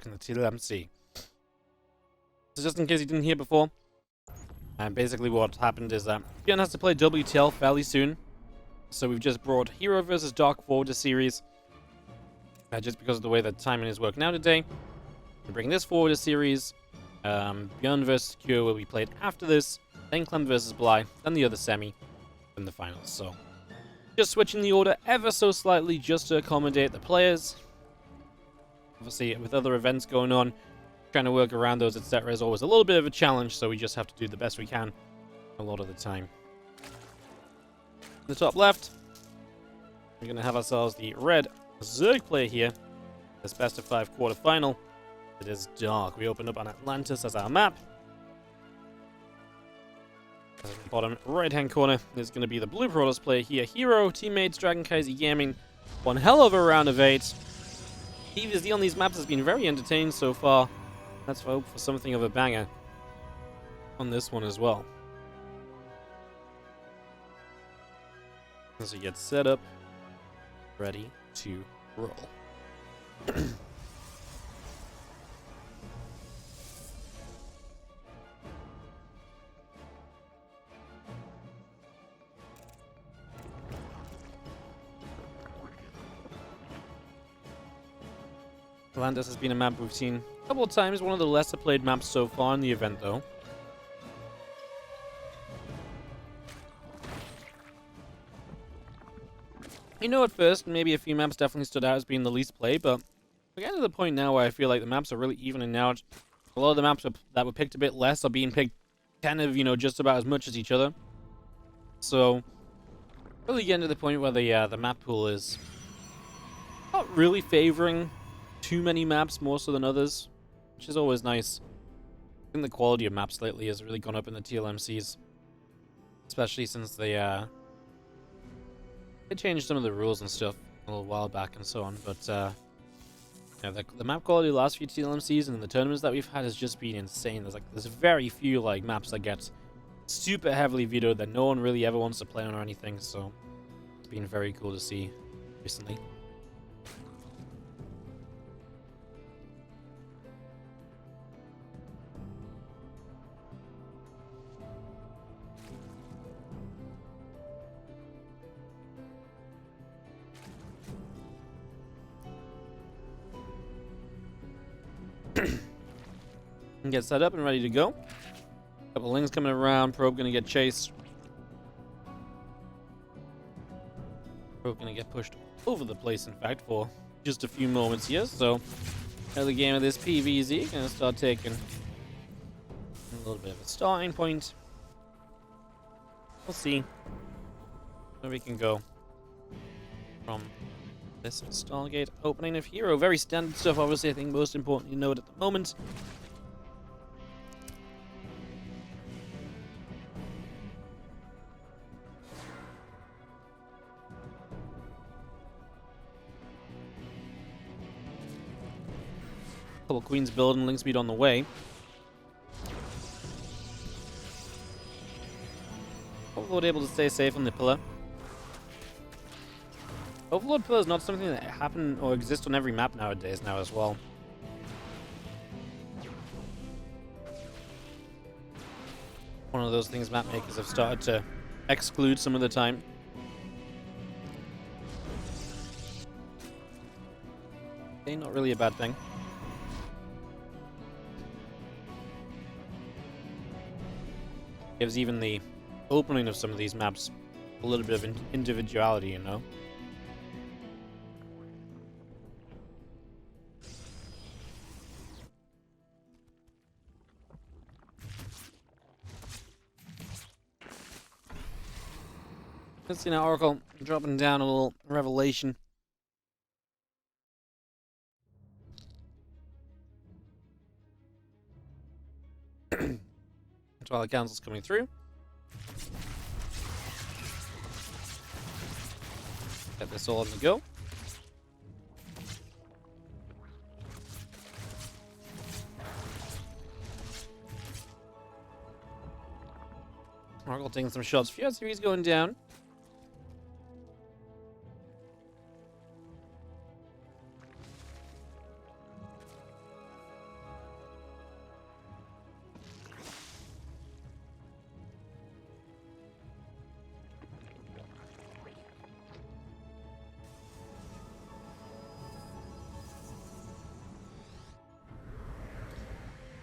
in the TLMC. So just in case you didn't hear before, and basically what happened is that Bjorn has to play WTL fairly soon. So we've just brought herO versus Dark forward to series. Just because of the way that timing is working out today. We bring this forward to series. Bjorn versus Cure will be played after this. Then Clem versus Bly. Then the other semi. Then the finals. So just switching the order ever so slightly just to accommodate the players. Obviously, with other events going on, trying to work around those, etc. is always a little bit of a challenge, so we just have to do the best we can a lot of the time. In the top left, we're going to have ourselves the red Zerg player here. This best of 5 quarterfinal. It is dark. We open up on Atlantis as our map. In the bottom right-hand corner, there's going to be the blue Protoss player here. herO, teammates, Dragon Kaiser Gaming. One hell of a round of 8. PvZ on these maps has been very entertaining so far. Let's hope for something of a banger on this one as well. As we get set up, ready to roll. Atlantis has been a map we've seen a couple of times, one of the lesser played maps so far in the event though. You know, at first, maybe a few maps definitely stood out as being the least played, but we're getting to the point now where I feel like the maps are really evening out. A lot of the maps that were picked a bit less are being picked kind of, you know, just about as much as each other. So, really getting to the point where the map pool is not really favoring too many maps more so than others, which is always nice. I think the quality of maps lately has really gone up in the TLMCs, especially since they changed some of the rules and stuff a little while back and so on. But yeah, the map quality the last few TLMCs and the tournaments that we've had has just been insane. There's very few maps that get super heavily vetoed that no one really ever wants to play on or anything. So it's been very cool to see recently. And get set up and ready to go. Couple lings coming around. Probe gonna get chased. Probe gonna get pushed over the place, in fact, for just a few moments here. So, early game of this PvZ gonna start taking a little bit of a starting point. We'll see where we can go from this Stargate opening of herO. Very standard stuff, obviously. I think most importantly to note at the moment. Couple queens building, link speed on the way. Overlord able to stay safe on the pillar. Overlord pillar is not something that happen or exists on every map nowadays now as well. One of those things map makers have started to exclude some of the time. Okay, not really a bad thing. Gives even the opening of some of these maps a little bit of individuality, you know? Let's see now, Oracle dropping down a little revelation. While the council's coming through. Get this all on the go. Oracle taking some shots. Fiat series going down.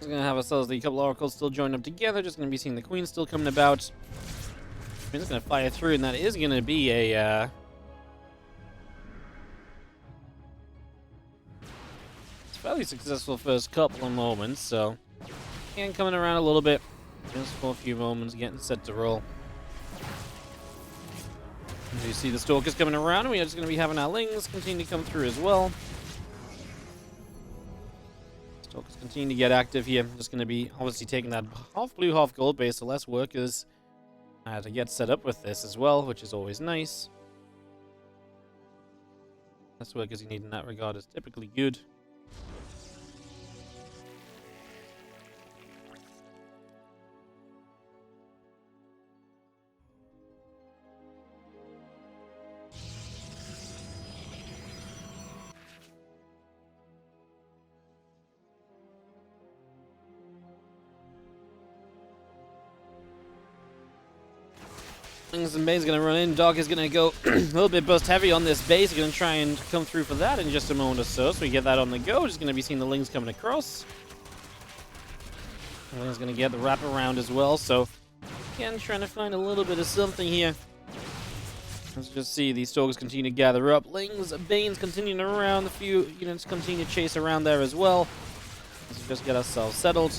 We're gonna have ourselves the couple oracles still joined up together. Just gonna be seeing the queen still coming about. We're just gonna fire through, and that is gonna be a fairly successful first couple of moments. So, again, coming around a little bit, just for a few moments, getting set to roll. As you see the stalkers coming around, and we are just gonna be having our lings continue to come through as well. Stalkers continue to get active here. Just going to be obviously taking that half blue, half gold base, so less workers to get set up with this as well, which is always nice. Less workers you need in that regard is typically good. And Bane's going to run in. Dog is going to go a little bit burst heavy on this base. He's going to try and come through for that in just a moment or so. So we get that on the go. Just going to be seeing the lings coming across. The ling's going to get the wrap around as well. So again, trying to find a little bit of something here. Let's just see these stalkers continue to gather up. Lings, Banes continuing around. A few units continue to chase around there as well. Let's just get ourselves settled.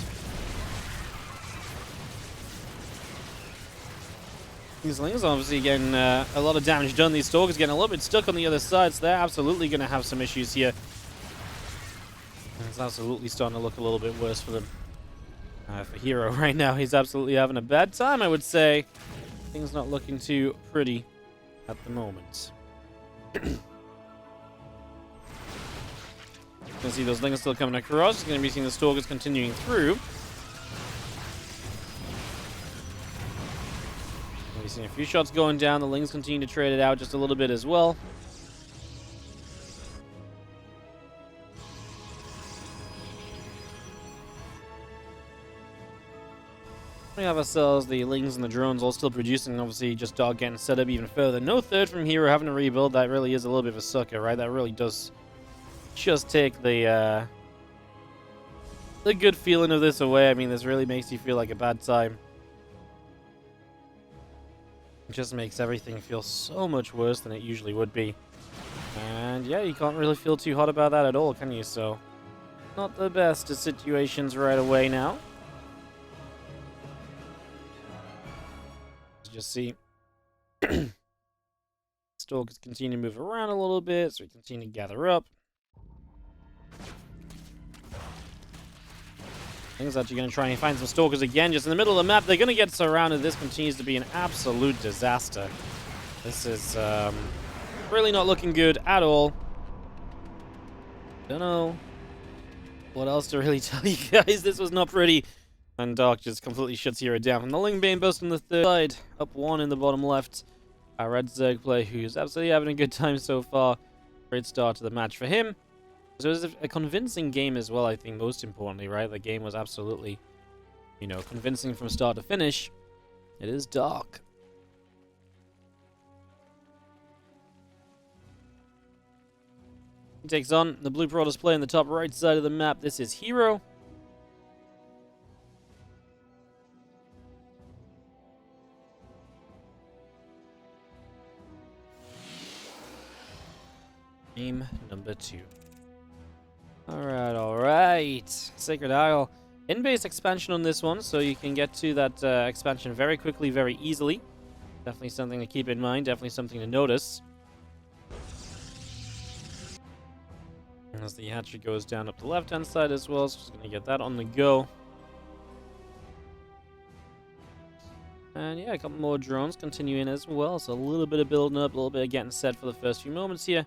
These lings obviously getting a lot of damage done. These stalkers getting a little bit stuck on the other side, so they're absolutely going to have some issues here. And it's absolutely starting to look a little bit worse for them. For herO right now, he's absolutely having a bad time, I would say. Things not looking too pretty at the moment. You can see those lings still coming across. You're going to be seeing the stalkers continuing through. We've seen a few shots going down. The lings continue to trade it out just a little bit as well. We have ourselves the lings and the drones all still producing. Obviously, just dog getting set up even further. No third from herO having to rebuild. That really is a little bit of a sucker, right? That really does just take the good feeling of this away. I mean, this really makes you feel like a bad time. It just makes everything feel so much worse than it usually would be. And yeah, you can't really feel too hot about that at all, can you? So, not the best of situations right away now. Let's just see. Stalkers continue to move around a little bit, so we continue to gather up. Things that you're going to try and find some stalkers again, just in the middle of the map. They're going to get surrounded. This continues to be an absolute disaster. This is really not looking good at all. Don't know what else to really tell you guys. This was not pretty. And Dark just completely shuts herO down. From the Ling Bane burst on the third side. Up one in the bottom left. Our Red Zerg player, who's absolutely having a good time so far. Great start to the match for him. So it was a convincing game as well, I think, most importantly, right? The game was absolutely, convincing from start to finish. It is Dark. He takes on the Blue Protoss player in the top right side of the map. This is herO. Game number 2. Alright. Sacred Isle. In-base expansion on this one, so you can get to that expansion very quickly, very easily. Definitely something to keep in mind, definitely something to notice. As the hatchery goes down up the left-hand side as well, so just going to get that on the go. And yeah, a couple more drones continuing as well, so a little bit of building up, a little bit of getting set for the first few moments here.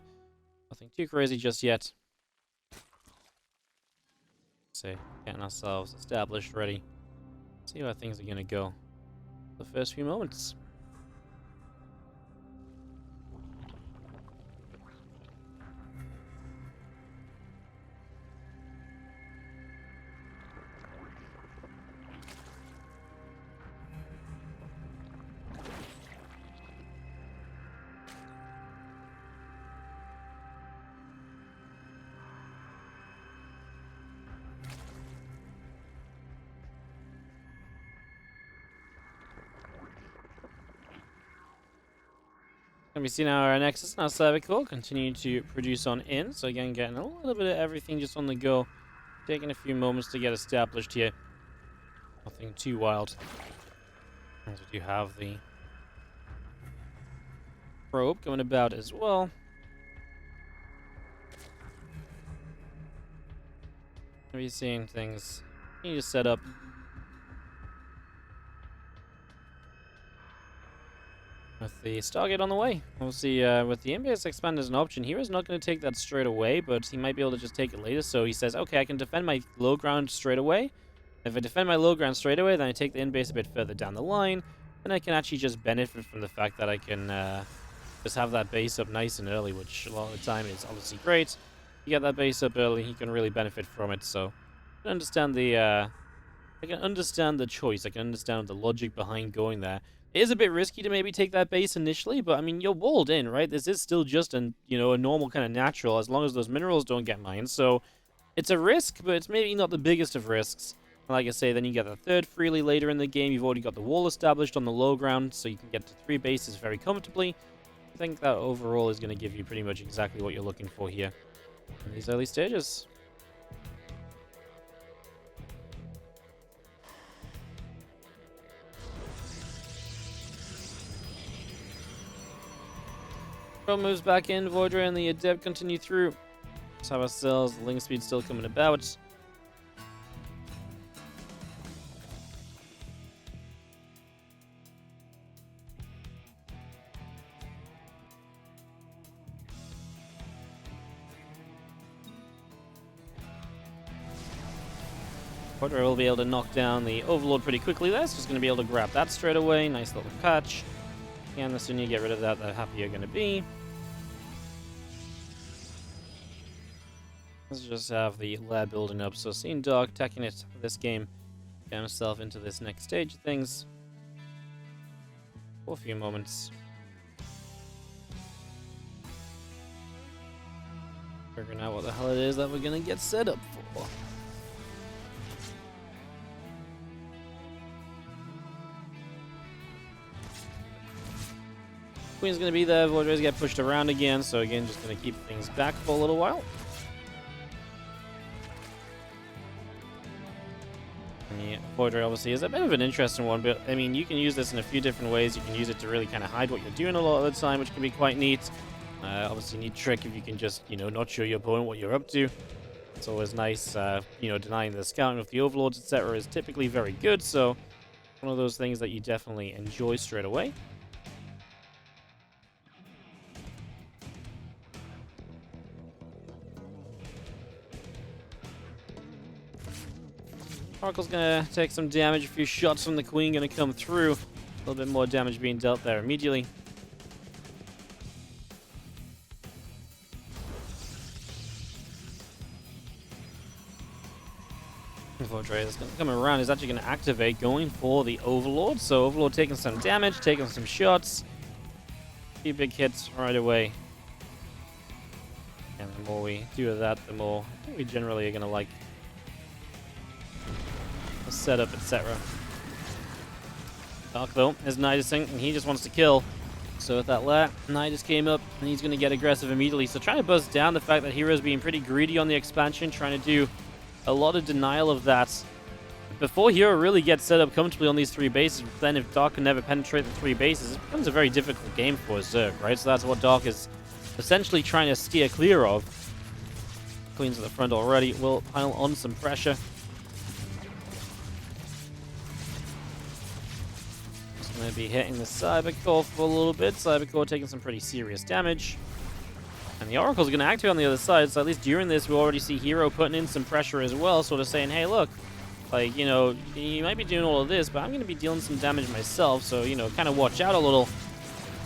Nothing too crazy just yet. So, getting ourselves established, ready. See how things are going to go the first few moments. And we see now our Nexus and our cervical continue to produce on in. So again, getting a little bit of everything just on the go. Taking a few moments to get established here. Nothing too wild. As we do have the probe going about as well. Are you seeing things? You just set up. With the Stargate on the way. Obviously, with the in-base expand as an option, hero's not going to take that straight away, but he might be able to just take it later. So he says, okay, I can defend my low ground straight away. If I defend my low ground straight away, then I take the in-base a bit further down the line, and I can actually just benefit from the fact that I can just have that base up nice and early, which a lot of the time is obviously great. You get that base up early, he can really benefit from it. So I can understand the choice. I can understand the logic behind going there. It is a bit risky to maybe take that base initially, but I mean, you're walled in, right? This is still just a normal kind of natural, as long as those minerals don't get mined. So it's a risk, but it's maybe not the biggest of risks. And like I say, then you get the third freely later in the game. You've already got the wall established on the low ground, so you can get to 3 bases very comfortably. I think that overall is going to give you pretty much exactly what you're looking for here in these early stages. Moves back in, Voidray and the Adept continue through. Let's have ourselves the link speed still coming about. Voidray will be able to knock down the Overlord pretty quickly there, so he's going to be able to grab that straight away. Nice little catch. And the sooner you get rid of that, the happier you're going to be. Let's just have the lab building up. So seeing Dog taking it this game, get himself into this next stage of things for a few moments. Figuring out what the hell it is that we're going to get set up for. Queen's going to be there. Voidray's get pushed around again, so again, just going to keep things back for a little while. Voidray obviously is a bit of an interesting one, but I mean, you can use this in a few different ways. You can use it to really kind of hide what you're doing a lot of the time, which can be quite neat. Obviously, neat trick if you can just, not show your opponent what you're up to. It's always nice, denying the scouting with the overlords, etc. is typically very good, so one of those things that you definitely enjoy straight away. Oracle's gonna take some damage, a few shots from the Queen gonna come through. A little bit more damage being dealt there immediately. Voidray is gonna come around, is actually gonna activate, going for the Overlord. So Overlord taking some damage, taking some shots. A few big hits right away. And the more we do of that, the more we generally are gonna like setup, etc. Dark though is Nidusing, and he just wants to kill. So with that lair, Nidus came up, and he's going to get aggressive immediately. So trying to buzz down the fact that hero's being pretty greedy on the expansion, trying to do a lot of denial of that. Before hero really gets set up comfortably on these 3 bases, then if Dark can never penetrate the 3 bases, it becomes a very difficult game for Zerg, right? So that's what Dark is essentially trying to steer clear of. Queen's at the front already, will pile on some pressure. Going to be hitting the Cybercore for a little bit. Cybercore taking some pretty serious damage. And the Oracle's going to activate on the other side, so at least during this, we already see hero putting in some pressure as well, sort of saying, hey, look, like, you might be doing all of this, but I'm going to be dealing some damage myself, so, kind of watch out a little.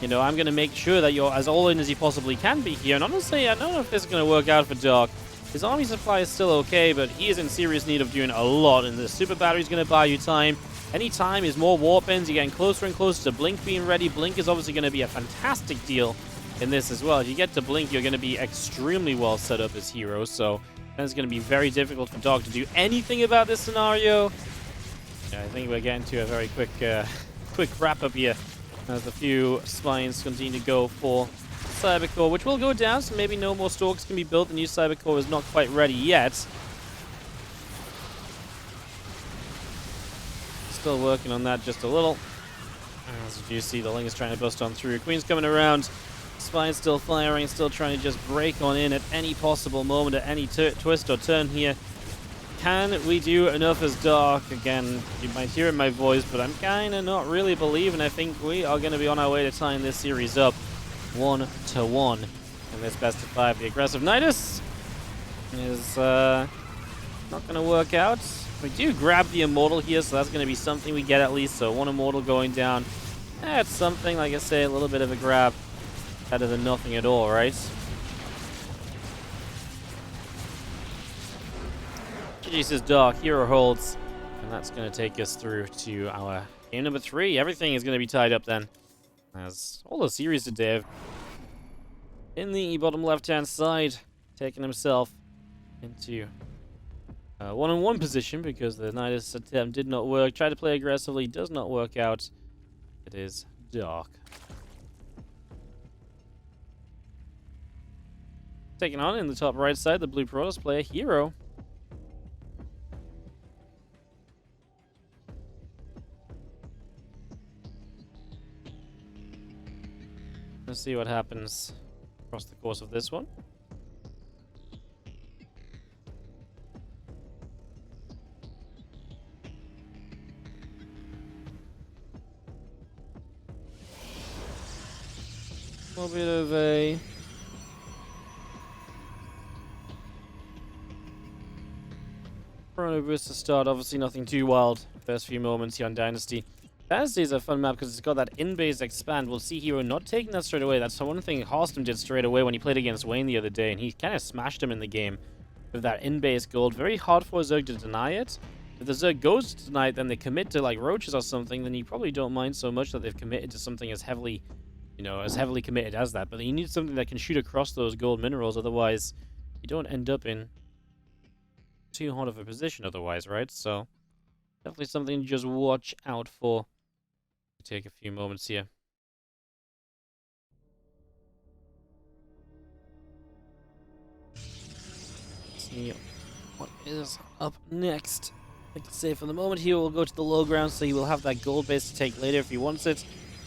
I'm going to make sure that you're as all in as you possibly can be here. And honestly, I don't know if this is going to work out for Dark. His army supply is still okay, but he is in serious need of doing a lot, and the Super Battery's going to buy you time. Any time is more warp ends. You're getting closer and closer to Blink being ready. Blink is obviously going to be a fantastic deal in this as well. If you get to Blink, you're going to be extremely well set up as hero. So it's going to be very difficult for Dog to do anything about this scenario. Yeah, I think we're getting to a very quick wrap up here As a few spines continue to go for Cybercore, which will go down, so maybe no more stalks can be built. The new Cybercore is not quite ready yet. Still working on that just a little. As you see, the Ling is trying to bust on through. Queen's coming around. Spine's still firing, still trying to just break on in at any possible moment, at any twist or turn here. Can we do enough as Dark? Again, you might hear it in my voice, but I'm kind of not really believing. I think we are going to be on our way to tying this series up 1-1 in this best of 5. The aggressive Nidus is not going to work out. We do grab the Immortal here, so that's going to be something we get at least. So 1 Immortal going down. That's something, like I say, a little bit of a grab. Better than nothing at all, right? GG says Dark, herO holds. And that's going to take us through to our game number 3. Everything is going to be tied up then. As all the series today have in the bottom left-hand side, taking himself into 1-on-1 position because the Nidus attempt did not work. Tried to play aggressively, does not work out. It is Dark. Taking on in the top right side, the blue Protoss player, herO. Let's see what happens across the course of this one. A little bit of a Chrono Boost to start. Obviously nothing too wild. First few moments here on Dynasty. Dynasty is a fun map because it's got that in-base expand. We'll see herO not taking that straight away. That's one thing Harstem did straight away when he played against Wayne the other day, and he kind of smashed him in the game with that in-base gold. Very hard for Zerg to deny it. If the Zerg goes to deny it, then they commit to like roaches or something, then you probably don't mind so much that they've committed to something as heavily, you know, as heavily committed as that. But you need something that can shoot across those gold minerals, otherwise you don't end up in too hard of a position otherwise, right? So definitely something to just watch out for. Take a few moments here. See what is up next. Like I say, for the moment here, we'll go to the low ground, so you will have that gold base to take later if he wants it.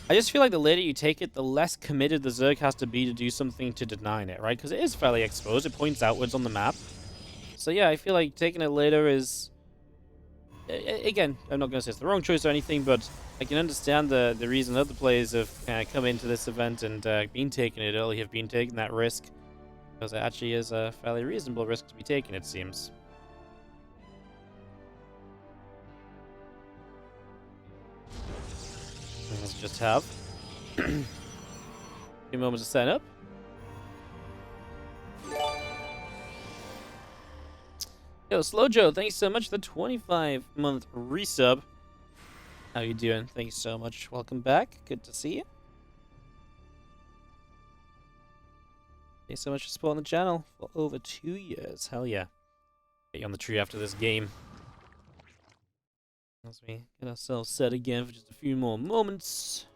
I just feel like the later you take it, the less committed the Zerg has to be to do something to deny it, right? Because it is fairly exposed. It points outwards on the map. So yeah, I feel like taking it later is... Again, I'm not going to say it's the wrong choice or anything, but I can understand the reason other players have kind of come into this event and been taking it early, have been taking that risk. Because it actually is a fairly reasonable risk to be taken, it seems. Let's just have a few moments to set up. Yo, Slow Joe, thanks so much for the 25-month resub. How you doing? Thanks so much. Welcome back. Good to see you. Thanks so much for supporting the channel for over 2 years. Hell yeah. Get you on the tree after this game. As we get ourselves set again for just a few more moments.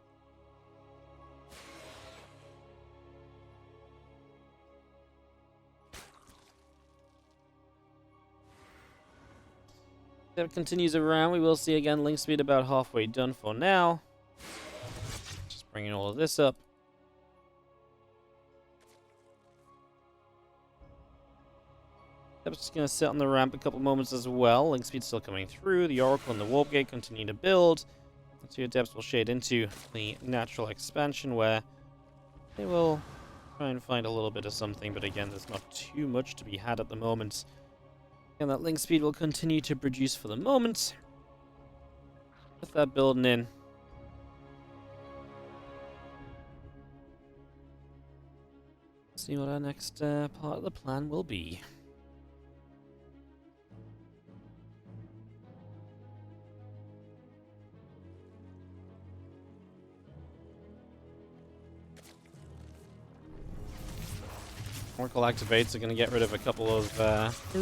If it continues around, we will see again link speed about halfway done for now. Just bringing all of this up. I'm just going to sit on the ramp a couple moments as well. Link speed still coming through. The Oracle and the Warp Gate continue to build. The two adepts will shade into the natural expansion where they will try and find a little bit of something, but again, there's not too much to be had at the moment. And that link speed will continue to produce for the moment. With that building in. See what our next part of the plan will be. Oracle activates are going to get rid of a couple of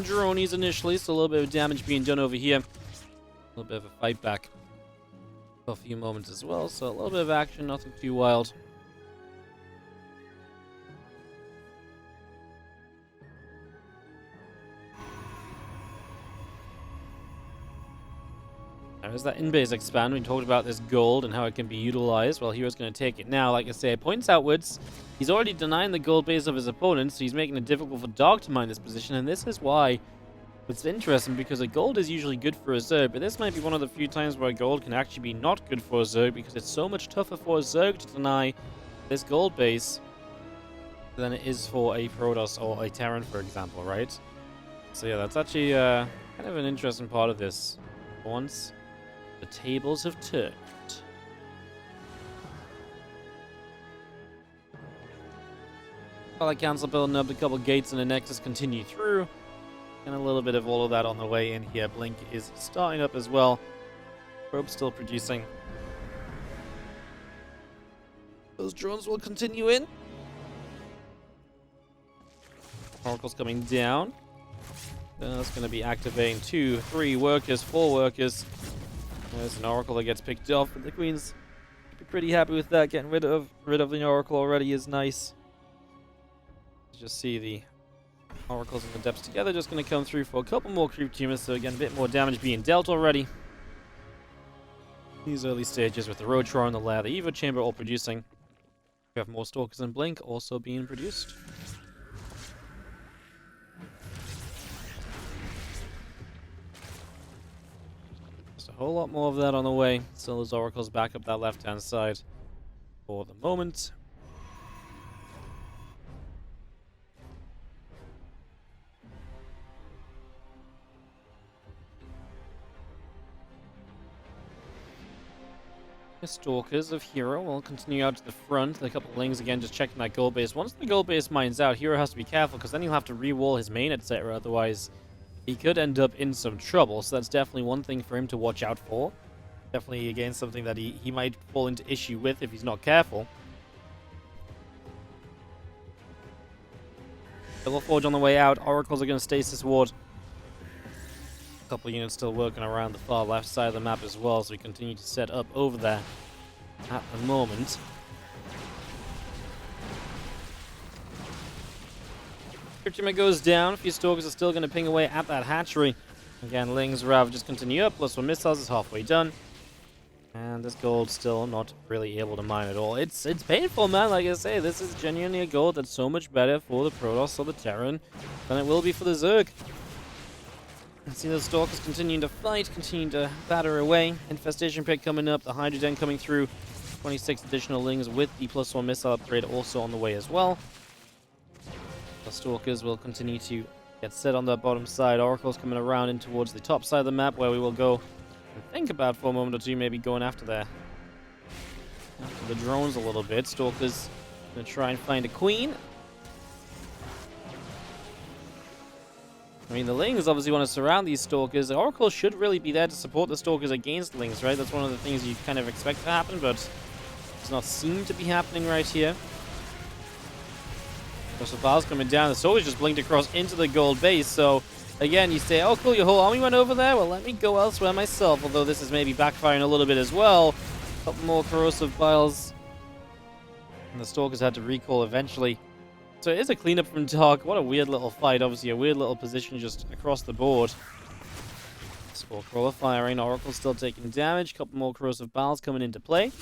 dronies initially, so a little bit of damage being done over here. A little bit of a fight back. a few moments as well, so a little bit of action, nothing too wild. As that in-base expand, we talked about this gold and how it can be utilized. Well, hero's going to take it now. Like I say, it points outwards. He's already denying the gold base of his opponent, so he's making it difficult for Dark to mine this position, and this is why it's interesting, because a gold is usually good for a Zerg, but this might be one of the few times where gold can actually be not good for a Zerg, because it's so much tougher for a Zerg to deny this gold base than it is for a Protoss or a Terran, for example, right? So yeah, that's actually kind of an interesting part of this. Once the tables have turned. While I cancel building up, a couple gates and a Nexus continue through. And a little bit of all of that on the way in here. Blink is starting up as well. Probe's still producing. Those drones will continue in. Oracle's coming down. That's going to be activating 2, 3 workers, 4 workers. There's an Oracle that gets picked off, but the Queen's pretty happy with that. Getting rid of the Oracle already is nice. Just see the Oracles and the Depths together. Just going to come through for a couple more creep tumors, so again, a bit more damage being dealt already. These early stages with the Rotron, the Lair, the Evo Chamber all producing. We have more Stalkers and Blink also being produced. Just a whole lot more of that on the way. Still, those Oracles back up that left-hand side for the moment. The Stalkers of herO will continue out to the front. A couple of Lings again just checking that gold base. Once the gold base mines out, herO has to be careful, because then he'll have to re-wall his main, etc. Otherwise, he could end up in some trouble. So that's definitely one thing for him to watch out for. Definitely, again, something that he might fall into issue with if he's not careful. Double Forge on the way out. Oracles are going to stasis ward. A couple of units still working around the far left side of the map as well, so we continue to set up over there at the moment. Cryptima goes down. A few Stalkers are still going to ping away at that hatchery. Again, Lings, Rav just continue up. +1 missiles is halfway done. And this gold still not really able to mine at all. It's painful, man. Like I say, this is genuinely a gold that's so much better for the Protoss or the Terran than it will be for the Zerg. See those Stalkers continuing to fight, continuing to batter away. Infestation Pit coming up, the Hydra Den coming through. 26 additional Lings with the +1 missile upgrade also on the way as well. The Stalkers will continue to get set on the bottom side. Oracle's coming around in towards the top side of the map, where we will go and think about for a moment or two maybe going after the drones a little bit. Stalkers going to try and find a Queen. I mean, the Lings obviously want to surround these Stalkers. The Oracle should really be there to support the Stalkers against Lings, right? That's one of the things you kind of expect to happen, but does not seem to be happening right here. So Val's coming down. The Stalkers just blinked across into the gold base, so again, you say, oh cool, your whole army went over there? Well, let me go elsewhere myself, although this is maybe backfiring a little bit as well. A couple more corrosive vials. And the Stalkers had to recall eventually. So it is a cleanup from Dark. What a weird little fight. Obviously, a weird little position just across the board. Spore Crawler firing. Oracle still taking damage. Couple more corrosive vials coming into play.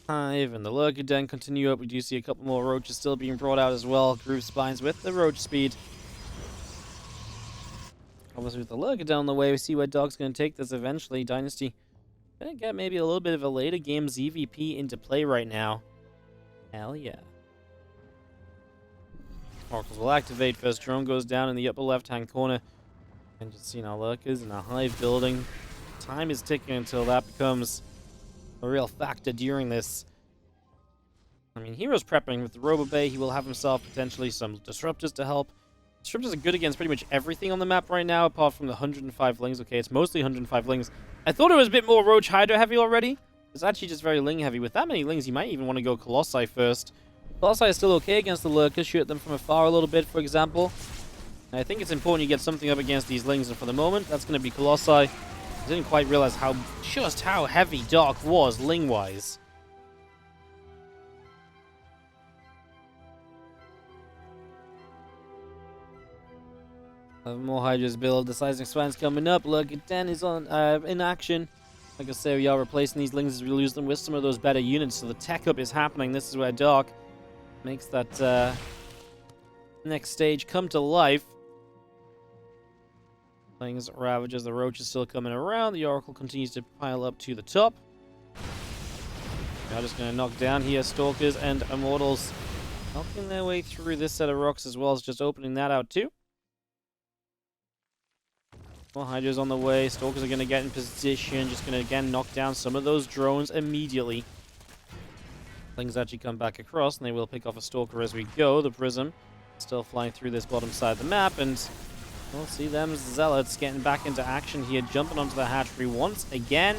Hive and the Lurker Den continue up. We do see a couple more Roaches still being brought out as well. Groove Spines with the Roach speed. Obviously, with the Lurker down the way, we see where Dark's going to take this eventually. Dynasty going to get maybe a little bit of a later game ZvP into play right now. Hell yeah. Oracles will activate. First drone goes down in the upper left-hand corner. And just seeing our Lurkers in a Hive building. Time is ticking until that becomes a real factor during this. I mean, hero's prepping with the Robo Bay. He will have himself potentially some Disruptors to help. Disruptors are good against pretty much everything on the map right now, apart from the 105 Lings. Okay, it's mostly 105 Lings. I thought it was a bit more Roach Hydra heavy already. It's actually just very Ling heavy. With that many Lings, you might even want to go Colossi first. Colossi is still okay against the Lurkers. Shoot them from afar a little bit, for example. And I think it's important you get something up against these Lings, and for the moment, that's going to be Colossi. I didn't quite realize just how heavy Dark was, Ling-wise. More Hydras build. The Seismic Swan's coming up. Look, Den is on in action. Like I say, we are replacing these Lings as we lose them with some of those better units. So the tech up is happening. This is where Dark makes that next stage come to life. Lings, Ravagers, the Roach is still coming around. The Oracle continues to pile up to the top. Now just going to knock down here Stalkers and Immortals. Knocking their way through this set of rocks as well as just opening that out too. More Hydras on the way. Stalkers are going to get in position. Just going to again knock down some of those drones immediately. Things actually come back across, and they will pick off a Stalker as we go. The Prism still flying through this bottom side of the map, and we'll see them Zealots getting back into action here, jumping onto the hatchery once again.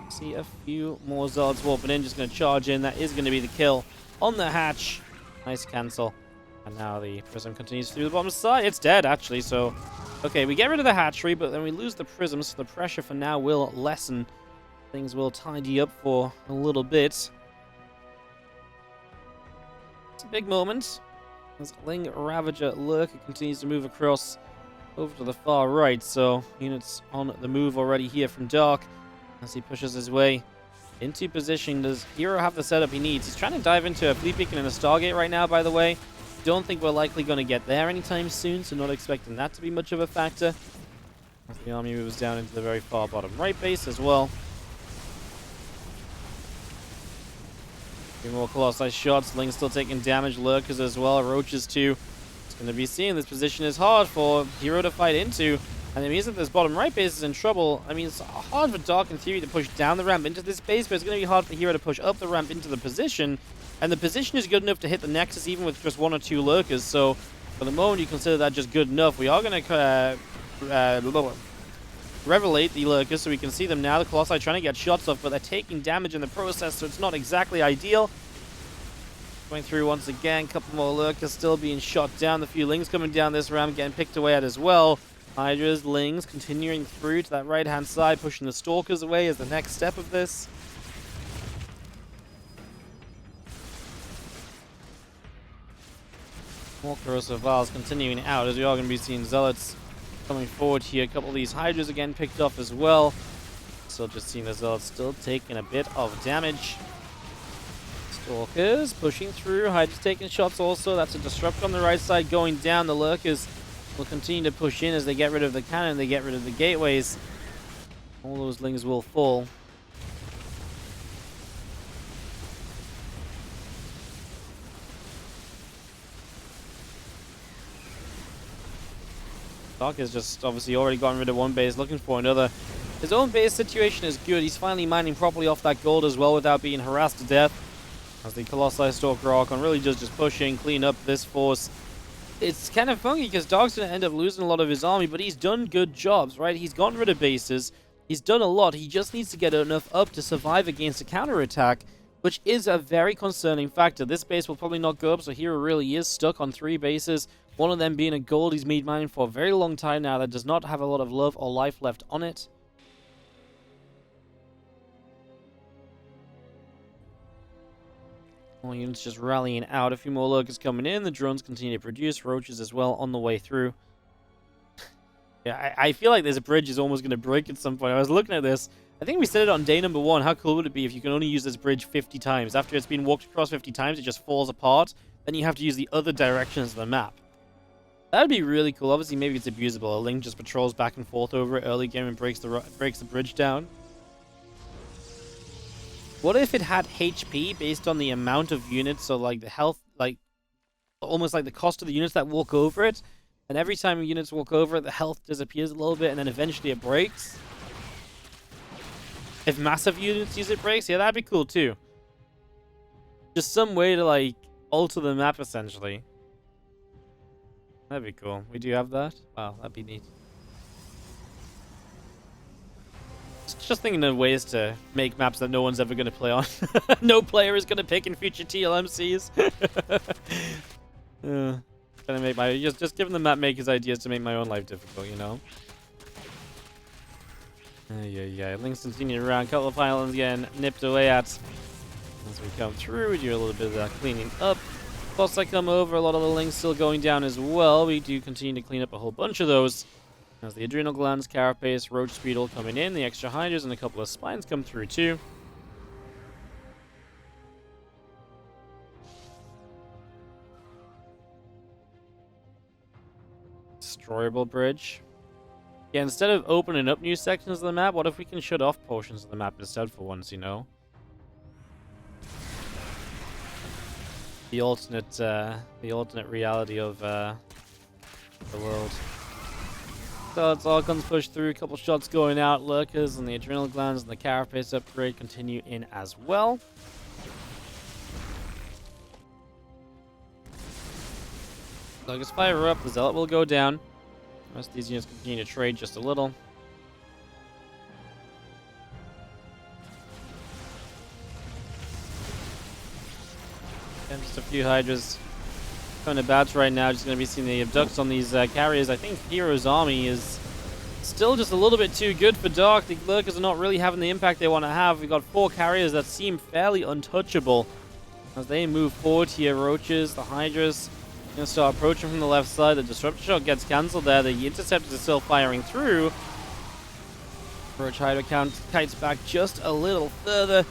See a few more Zealots warping in, just going to charge in. That is going to be the kill on the hatch. Nice cancel. And now the Prism continues through the bottom side. It's dead, actually, so... Okay, we get rid of the hatchery, but then we lose the Prism, so the pressure for now will lessen. Things will tidy up for a little bit. It's a big moment. As Ling Ravager Lurker continues to move across over to the far right, so units on the move already here from Dark as he pushes his way into position. Does herO have the setup he needs? He's trying to dive into a Fleet Beacon and a Stargate right now, by the way. Don't think we're likely going to get there anytime soon, so not expecting that to be much of a factor. As the army moves down into the very far bottom right base as well. A few more Colossi shots. Ling's still taking damage. Lurkers as well. Roaches too. It's going to be seen. This position is hard for herO to fight into. And it means that this bottom right base is in trouble. I mean, it's hard for Dark in theory to push down the ramp into this base, but it's going to be hard for herO to push up the ramp into the position. And the position is good enough to hit the Nexus even with just 1 or 2 Lurkers. So for the moment, you consider that just good enough. We are going to revelate the Lurkers so we can see them now. The Colossi trying to get shots off, but they're taking damage in the process, so it's not exactly ideal. Going through once again. Couple more Lurkers still being shot down. The few Lings coming down this ramp getting picked away at as well. Hydras, Lings continuing through to that right-hand side, pushing the Stalkers away as the next step of this. More Corrosive Vials continuing out as we are going to be seeing Zealots coming forward here. A couple of these Hydras again picked off as well. Still just seeing the Zealots still taking a bit of damage. Stalkers pushing through. Hydras taking shots also. That's a Disrupt on the right side going down. The Lurkers will continue to push in as they get rid of the cannon. They get rid of the gateways. All those Lings will fall. Dark has just obviously already gotten rid of one base, looking for another. His own base situation is good. He's finally mining properly off that gold as well without being harassed to death. As the Colossi Stalker Archon really just pushing, clean up this force. It's kind of funky because Dark's going to end up losing a lot of his army, but he's done good jobs, right? He's gotten rid of bases. He's done a lot. He just needs to get enough up to survive against a counterattack, which is a very concerning factor. This base will probably not go up, so herO really is stuck on 3 bases. One of them being a gold he's been mining for a very long time now that does not have a lot of love or life left on it. More units just rallying out. A few more Lurkers coming in. The drones continue to produce. Roaches as well on the way through. Yeah, I feel like this bridge is almost going to break at some point. I was looking at this. I think we said it on day number 1. How cool would it be if you can only use this bridge 50 times? After it's been walked across 50 times, it just falls apart. Then you have to use the other directions of the map. That would be really cool. Obviously, maybe it's abusable. A Ling just patrols back and forth over it early game and breaks the bridge down. What if it had HP based on the amount of units? So, like, the health, like, almost like the cost of the units that walk over it. And every time units walk over it, the health disappears a little bit, and then eventually it breaks. If massive units use it breaks, yeah, that'd be cool too. Just some way to, like, alter the map, essentially. That'd be cool. We do have that? Wow, that'd be neat. Just thinking of ways to make maps that no one's ever going to play on. No player is going to pick in future TLMCs. Trying to make my just giving the map makers ideas to make my own life difficult, you know. Yeah. Links continue around. A couple of islands again nipped away at. As we come through, we do a little bit of that cleaning up. Plus, I come over. A lot of the links still going down as well. We do continue to clean up a whole bunch of those. As the adrenal glands, carapace, roach speedle coming in, the extra hydras, and a couple of spines come through too. Destroyable bridge. Yeah, instead of opening up new sections of the map, what if we can shut off portions of the map instead for once, you know? The alternate reality of the world. So it's all guns pushed through, a couple shots going out, lurkers and the adrenal glands and the carapace upgrade continue in as well. So just fire up, the zealot will go down. The rest of these units continue to trade just a little. And just a few hydras coming about right now. Just going to be seeing the abducts on these carriers. I think herO's army is still just a little bit too good for Dark. The lurkers are not really having the impact they want to have. We've got 4 carriers that seem fairly untouchable. As they move forward here, roaches, the hydras, going to start approaching from the left side. The disruptor shot gets cancelled there. The interceptors are still firing through. Roach hydra count kites back just a little further.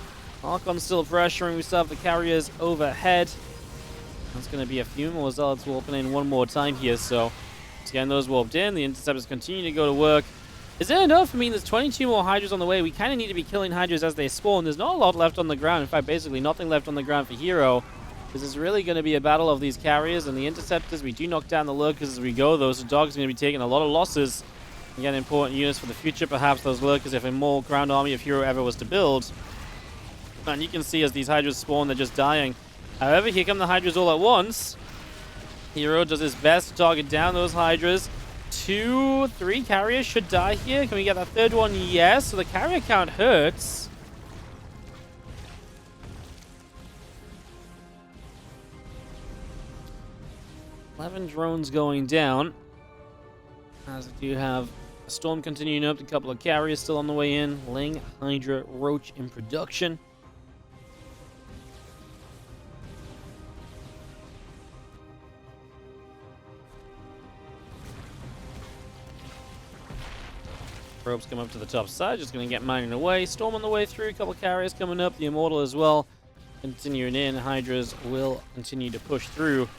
Archon's still pressuring. We still have the carriers overhead. That's going to be a few more zealots warping in one more time here. So, just getting those warped in. The interceptors continue to go to work. Is it enough? I mean, there's 22 more hydras on the way. We kind of need to be killing hydras as they spawn. There's not a lot left on the ground. In fact, basically nothing left on the ground for herO. This is really going to be a battle of these carriers and the interceptors. We do knock down the lurkers as we go, though, so Dog's going to be taking a lot of losses. Again, important units for the future, perhaps those lurkers, if a more ground army of herO ever was to build. And you can see as these hydras spawn, they're just dying. However, here come the hydras all at once. herO does his best to target down those hydras. 2, 3 carriers should die here. Can we get that third one? Yes. So the carrier count hurts. $11 drones going down. As we do have a storm continuing up, a couple of carriers still on the way in. Ling, Hydra, Roach in production. Probes come up to the top side, just going to get mining away. Storm on the way through, a couple of carriers coming up. The Immortal as well, continuing in. Hydras will continue to push through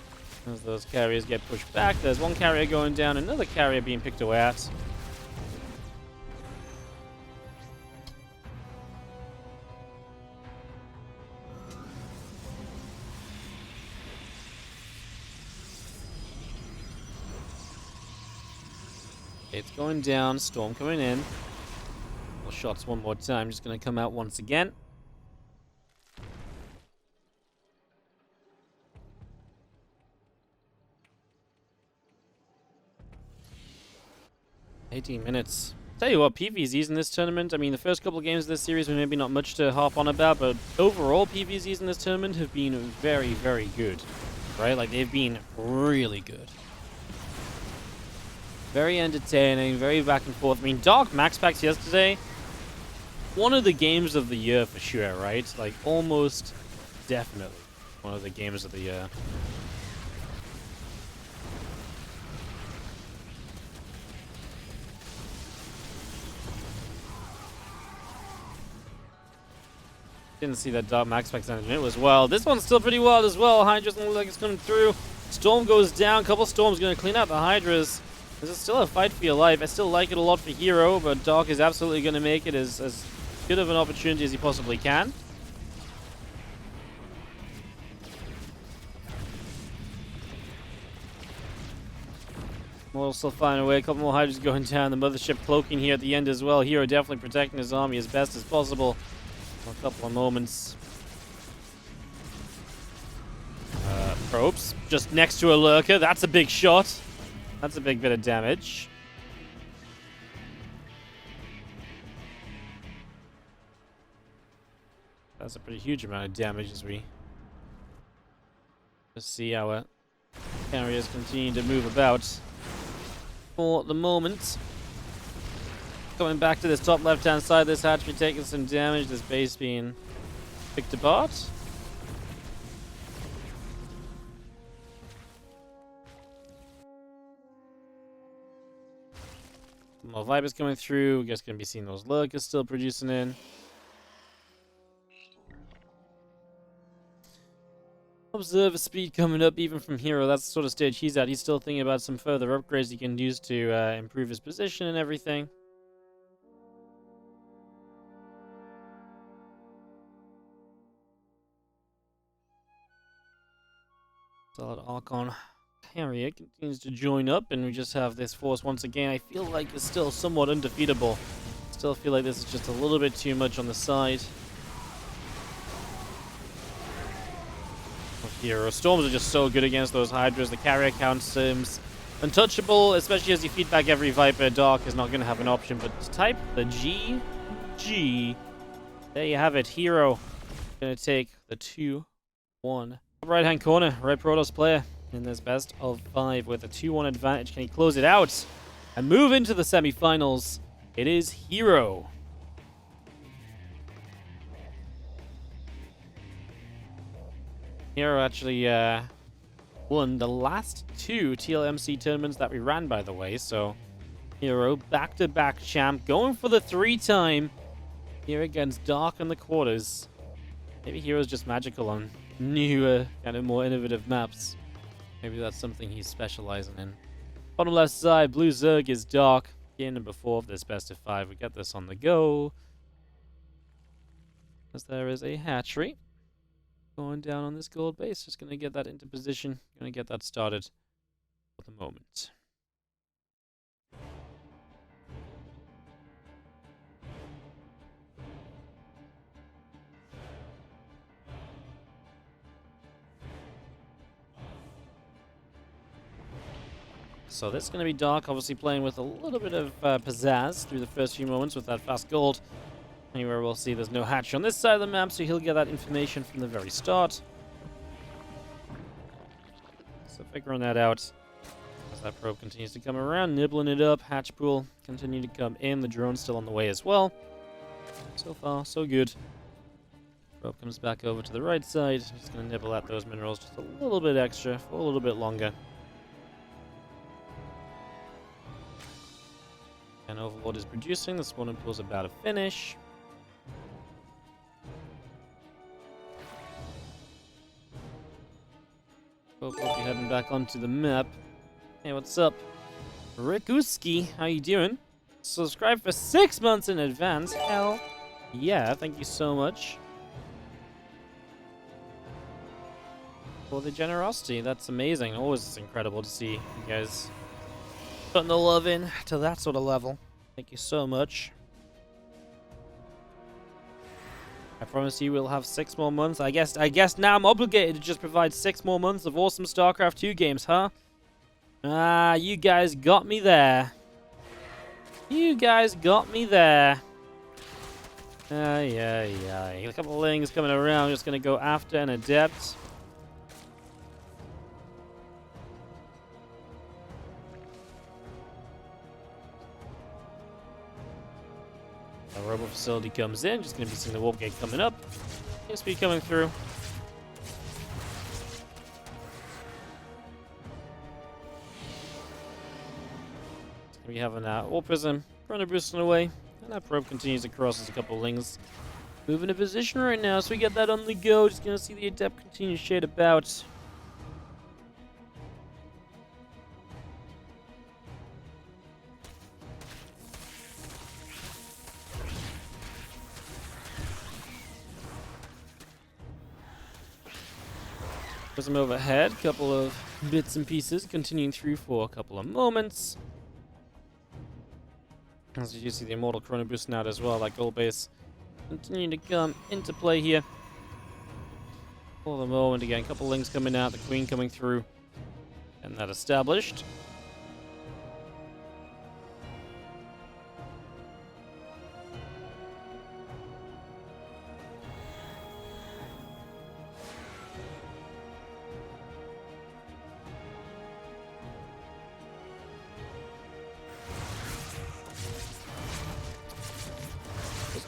as those carriers get pushed back. There's one carrier going down, another carrier being picked away at. It's going down, storm coming in. Couple shots one more time, just going to come out once again. $18 minutes. Tell you what, PvZs in this tournament, I mean, the first couple of games of this series were maybe not much to harp on about, but overall, PvZs in this tournament have been very, very good. Right? Like, they've been really good. Very entertaining, very back and forth. I mean, Dark Max Packs yesterday, one of the games of the year for sure, right? Like, almost definitely one of the games of the year. Didn't see that Dark Max Packs engine. It was wild. This one's still pretty wild as well. Hydras look like it's coming through. Storm goes down. Couple Storms going to clean out the Hydras. This is still a fight for your life. I still like it a lot for herO, but Dark is absolutely going to make it as good of an opportunity as he possibly can. We'll still find a way. A couple more Hydras going down. The Mothership cloaking here at the end as well. herO definitely protecting his army as best as possible. For a couple of moments. Probes just next to a lurker. That's a big shot. That's a big bit of damage. That's a pretty huge amount of damage as we just see our carriers continue to move about. For the moment, coming back to this top left-hand side, this hatchery taking some damage, this base being picked apart. More Vipers coming through. We're just going to be seeing those Lurkers still producing in. Observer speed coming up even from herO. That's the sort of stage he's at. He's still thinking about some further upgrades he can use to improve his position and everything. Solid Archon Harrier continues to join up, and we just have this force once again. I feel like it's still somewhat undefeatable. Still feel like this is just a little bit too much on the side. herO Storms are just so good against those Hydras. The carrier count seems untouchable, especially as you feed back every Viper. Dark is not going to have an option, but type the GG. There you have it. herO going to take the 2-1. Right hand corner, right Protoss player in this best of 5 with a 2-1 advantage. Can he close it out and move into the semifinals? It is herO. herO actually won the last 2 TLMC tournaments that we ran, by the way. So herO back-to-back champ, going for the 3-time here against Dark in the quarters. Maybe herO's just magical on newer, kind of more innovative maps. Maybe that's something he's specializing in. Bottom left side, blue Zerg is Dark. Game number 4 of this best of 5. We get this on the go, as there is a hatchery going down on this gold base. Just going to get that into position. Going to get that started for the moment. So this is going to be Dark, obviously playing with a little bit of pizzazz through the first few moments with that fast gold. Anywhere we'll see there's no hatch on this side of the map, so he'll get that information from the very start. So figuring that out as that probe continues to come around, nibbling it up. Hatch pool continue to come in. The drone's still on the way as well. So far, so good. Probe comes back over to the right side. Just going to nibble at those minerals just a little bit extra for a little bit longer. And Overlord is producing. The spawning pool's about to finish. We'll be heading back onto the map. Hey, what's up? Rikuski, how you doing? Subscribe for 6 months in advance. Hell yeah, thank you so much for the generosity. That's amazing. Always incredible to see you guys putting the love in to that sort of level. Thank you so much. I promise you we'll have 6 more months. I guess now I'm obligated to just provide 6 more months of awesome StarCraft 2 games, huh? Ah, you guys got me there. You guys got me there. Yeah. A couple of things coming around. Just gonna go after an Adept. A robo facility comes in. Just going to be seeing the warp gate coming up. ESP coming through. We have an Ore Prism. Chrono boosting away. And that probe continues across as a couple of lings move into position right now. So we get that on the go. Just going to see the Adept continue to shade about. Prism overhead, couple of bits and pieces continuing through for a couple of moments. As you see the Immortal Chrono boosting out as well, that gold base continuing to come into play here. For the moment, again, a couple of links coming out, the Queen coming through, and that established.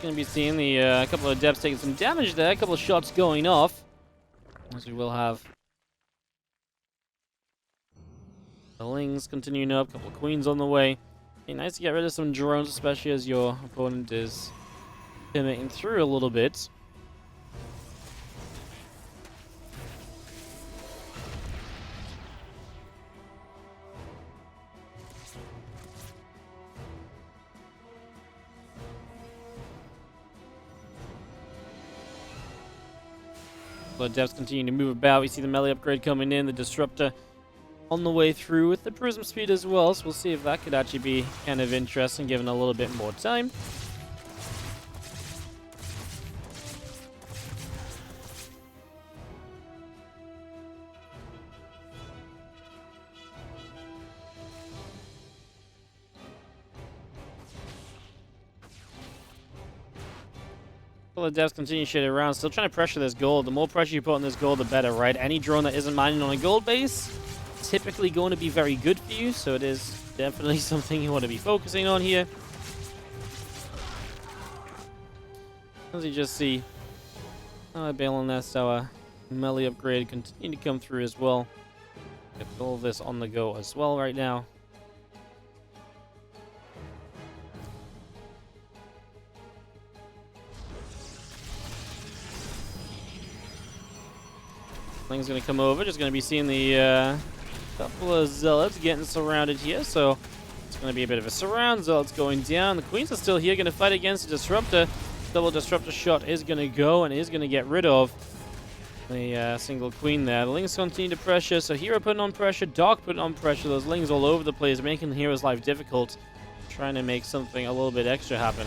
going to be seeing the couple of Adepts taking some damage there. A couple of shots going off. As we will have the Lings continuing up. A couple of Queens on the way. Be nice to get rid of some drones, especially as your opponent is pivoting through a little bit. The Adepts continue to move about. We see the melee upgrade coming in, the Disruptor on the way through with the Prism Speed as well, so we'll see if that could actually be kind of interesting given a little bit more time. The Adepts continue to shit around, still trying to pressure this gold. The more pressure you put on this gold, the better, right? Any drone that isn't mining on a gold base, typically going to be very good for you, so it is definitely something you want to be focusing on here. As you just see, Balin Nest, our melee upgrade, continue to come through as well. Get all of this on the go as well right now. Thing's gonna come over, just gonna be seeing the couple of Zealots getting surrounded here, so it's gonna be a bit of a surround. Zealots going down. The Queens are still here, gonna fight against the Disruptor. Double Disruptor shot is gonna go and is gonna get rid of the single Queen there. The Lings continue to pressure, so herO putting on pressure, Dark putting on pressure. Those Lings all over the place, making herO's life difficult. Trying to make something a little bit extra happen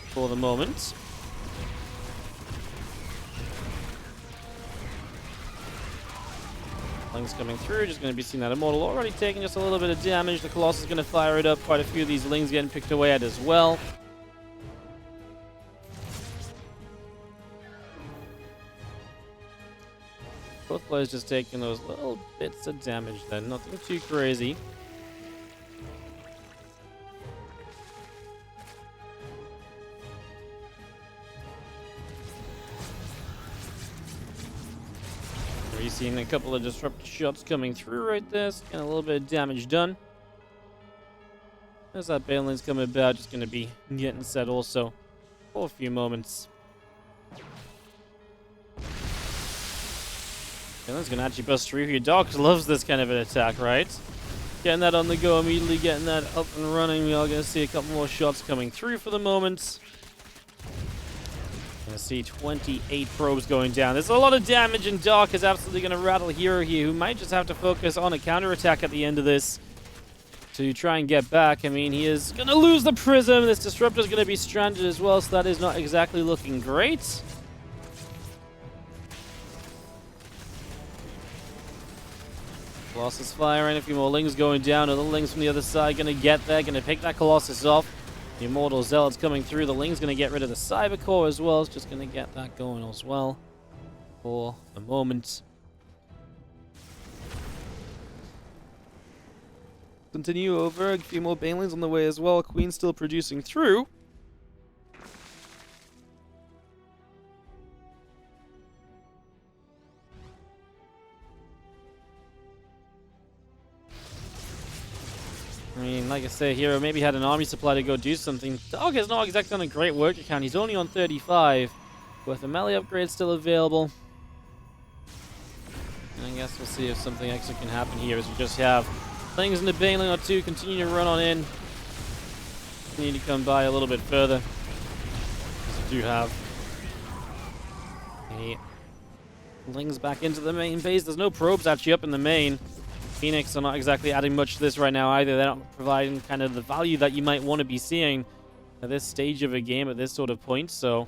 for the moment. Lings coming through, just going to be seeing that Immortal already taking just a little bit of damage. The Colossus is going to fire it up. Quite a few of these Lings getting picked away at as well. Both players just taking those little bits of damage then, nothing too crazy. We're seeing a couple of disruptor shots coming through right there, so getting a little bit of damage done. As that Banelin's coming about, just going to be getting set also for a few moments. Banelin's going to actually bust through here. Dark loves this kind of an attack, right? Getting that on the go immediately, getting that up and running. We are going to see a couple more shots coming through for the moment. Gonna see 28 probes going down. There's a lot of damage, and Dark is absolutely going to rattle herO here, who might just have to focus on a counterattack at the end of this to try and get back. I mean, he is going to lose the Prism. This Disruptor is going to be stranded as well, so that is not exactly looking great. Colossus firing, a few more Lings going down. Other Lings from the other side going to get there, going to pick that Colossus off. The Immortal Zealots coming through. The Ling's going to get rid of the Cyber Core as well. It's just going to get that going as well for the moment. Continue over. A few more Banelings on the way as well. Queen still producing through. I mean, like I say, herO maybe had an army supply to go do something. Dog is not exactly on a great work account. He's only on 35, with a melee upgrade still available. And I guess we'll see if something extra can happen here, as we just have things in the Baneling or two continue to run on in. Need to come by a little bit further, as we do have a Lings back into the main base. There's no probes actually up in the main. Phoenix are not exactly adding much to this right now either. They're not providing kind of the value that you might want to be seeing at this stage of a game at this sort of point, so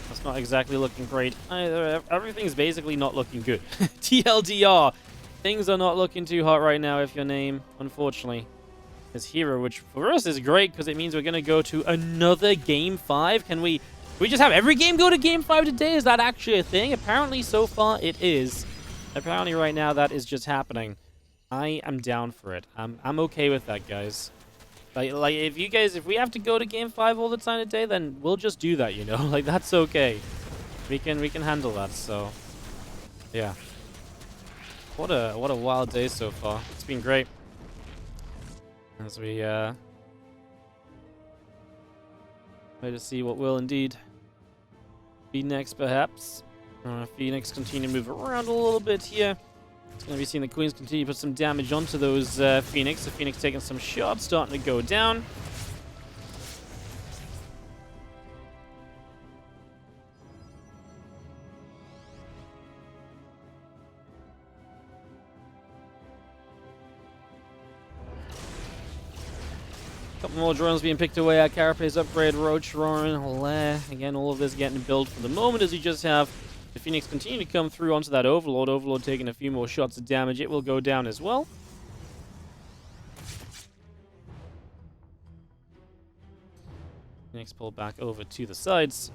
that's not exactly looking great either. Everything's basically not looking good. TLDR, things are not looking too hot right now if your name, unfortunately, is herO, which for us is great because it means we're going to go to another Game 5. Can we just have every game go to Game 5 today? Is that actually a thing? Apparently, so far, it is. Apparently, right now, that is just happening. I am down for it. I'm okay with that, guys. Like if we have to go to game 5 all the time today, then we'll just do that, you know? Like, that's okay. We can handle that, so yeah. What a wild day so far. It's been great. As we wait to see what will indeed be next, perhaps. Phoenix continue to move around a little bit here. It's going to be seeing the Queens continue to put some damage onto those Phoenix. The Phoenix taking some shots, starting to go down. Couple more drones being picked away at Carapace upgrade, Roach roaring, Lair. Again, all of this getting built for the moment as you just have the Phoenix continue to come through onto that Overlord. Overlord taking a few more shots of damage. It will go down as well. Phoenix pulled back over to the sides.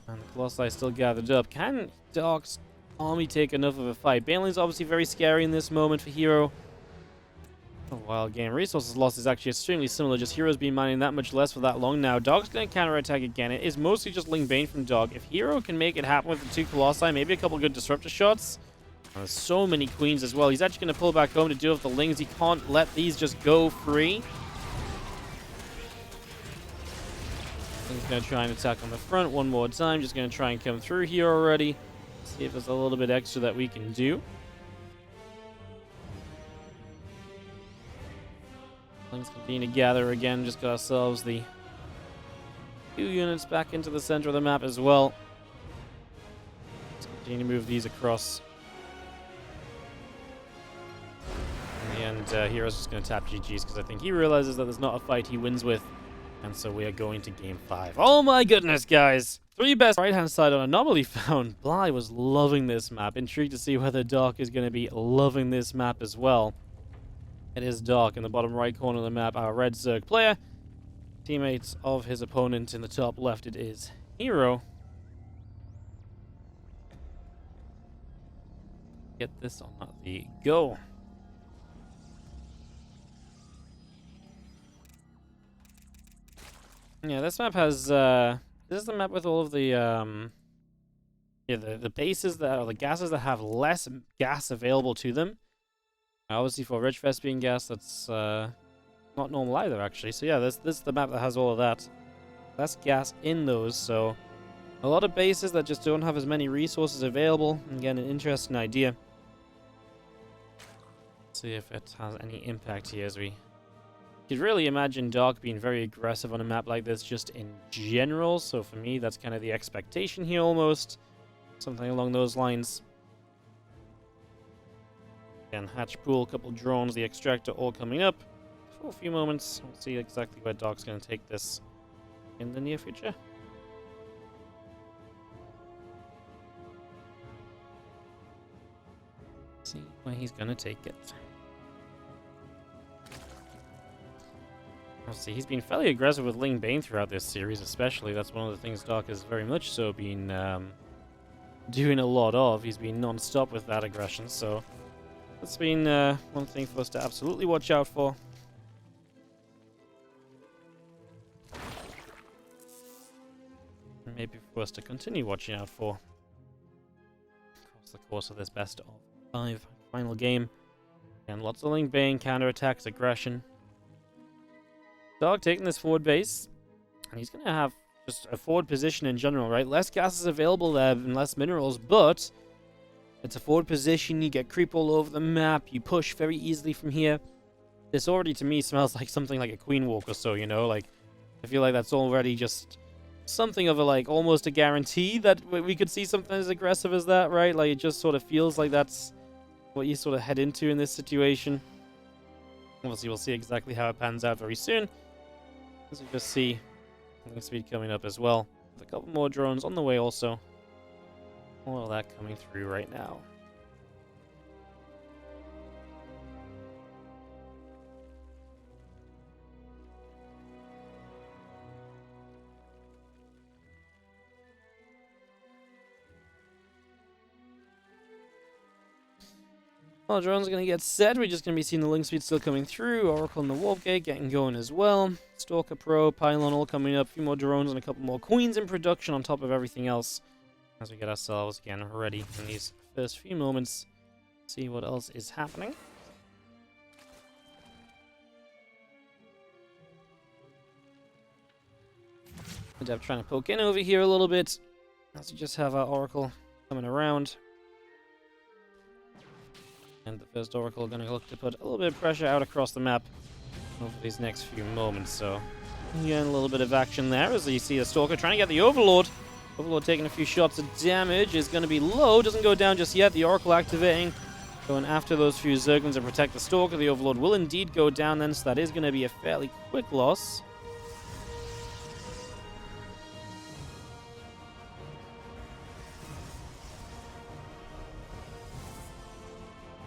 And the Colossi still gathered up. Can Dark's army take enough of a fight? Baneling's obviously very scary in this moment for herO. A wild game. Resources lost is actually extremely similar. Just herO's been mining that much less for that long now. Dog's going to counterattack again. It is mostly just Ling Bane from Dog. If herO can make it happen with the 2 Colossi, maybe a couple good disruptor shots. And there's so many Queens as well. He's actually going to pull back home to deal with the Lings. He can't let these just go free. He's going to try and attack on the front one more time. Just going to try and come through here already. See if there's a little bit extra that we can do. Things continue to gather again. Just got ourselves the 2 units back into the center of the map as well. Let's continue to move these across. In the end, herO's just going to tap GG's because I think he realizes that there's not a fight he wins with. And so we are going to game 5. Oh my goodness, guys! 3 best right-hand side on Anomaly found. Bly was loving this map. Intrigued to see whether Dark is going to be loving this map as well. It is Dark in the bottom right corner of the map. Our red Zerg player. Teammates of his opponent in the top left. It is herO. Get this on the go. Yeah, this map has, this is the map with all of the, yeah, the bases that, or the gases that have less gas available to them. Obviously for Ridgefest being gas, that's, not normal either, actually. So yeah, this is the map that has all of that. Less gas in those, so a lot of bases that just don't have as many resources available. Again, an interesting idea. Let's see if it has any impact here as we... You could really imagine Dark being very aggressive on a map like this just in general, so for me that's kind of the expectation here almost. Something along those lines. Again, hatch pool, couple drones, the extractor all coming up. For a few moments, we'll see exactly where Dark's going to take this in the near future. See where he's going to take it. See, he's been fairly aggressive with Ling Bane throughout this series, especially. That's one of the things Dark has very much so been doing a lot of. He's been non-stop with that aggression, so that's been one thing for us to absolutely watch out for. And maybe for us to continue watching out for across the course of this best of 5 final game. And lots of Ling Bane, counterattacks, aggression. Dark taking this forward base, and he's going to have just a forward position in general, right? Less gas is available there and less minerals, but it's a forward position. You get creep all over the map. You push very easily from here. This already, to me, smells like something like a Queen Walk or so, you know? Like, I feel like that's already just something of a, like, almost a guarantee that we could see something as aggressive as that, right? Like, it just sort of feels like that's what you sort of head into in this situation. Obviously, we'll see exactly how it pans out very soon. As you just see, moving speed coming up as well. With a couple more drones on the way also. All of that coming through right now. While drones are going to get set, we're just going to be seeing the link speed still coming through. Oracle and the Warp Gate getting going as well. Stalker Pro, Pylon all coming up. A few more drones and a couple more queens in production on top of everything else. As we get ourselves, again, ready in these first few moments. See what else is happening. Dev trying to poke in over here a little bit. As we just have our Oracle coming around. And the first Oracle going to look to put a little bit of pressure out across the map over these next few moments. So, again, a little bit of action there as you see a Stalker trying to get the Overlord. Overlord taking a few shots of damage. Is going to be low. Doesn't go down just yet. The Oracle activating. Going after those few Zerglings to protect the Stalker. The Overlord will indeed go down then. So that is going to be a fairly quick loss.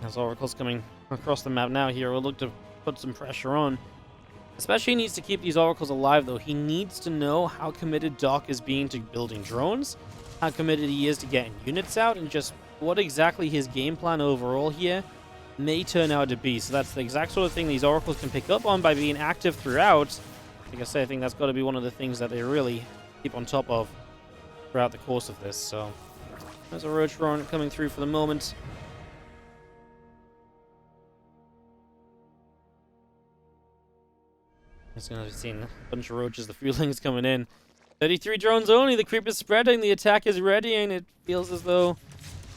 As Oracle's coming across the map now here, we'll look to put some pressure on. Especially he needs to keep these Oracles alive, though. He needs to know how committed Doc is being to building drones, how committed he is to getting units out, and just what exactly his game plan overall here may turn out to be. So that's the exact sort of thing these Oracles can pick up on by being active throughout. Like I say, I think that's got to be one of the things that they really keep on top of throughout the course of this. So there's a Roach Roar coming through for the moment. It's going to be seeing a bunch of roaches, the Fuelings coming in. 33 drones only, the creep is spreading, the attack is ready, and it feels as though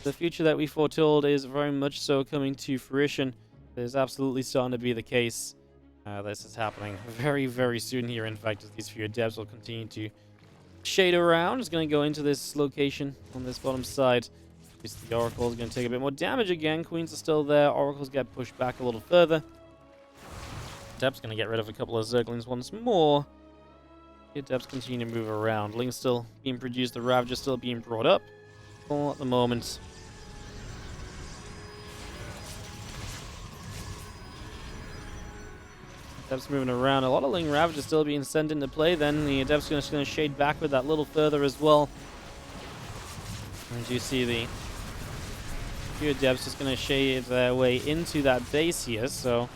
the future that we foretold is very much so coming to fruition. It is absolutely starting to be the case. This is happening very, very soon here, in fact, as these few adepts will continue to shade around. It's going to go into this location on this bottom side. The Oracle is going to take a bit more damage again. Queens are still there. Oracles get pushed back a little further. Adept's going to get rid of a couple of Zerglings once more. The Adepts continue to move around. Link's still being produced. The Ravager's still being brought up. All at the moment. Adept's moving around. A lot of Ling Ravagers still being sent into play. Then the Adept's just going to shade backward that little further as well. And you see the few Adepts just going to shade their way into that base here. So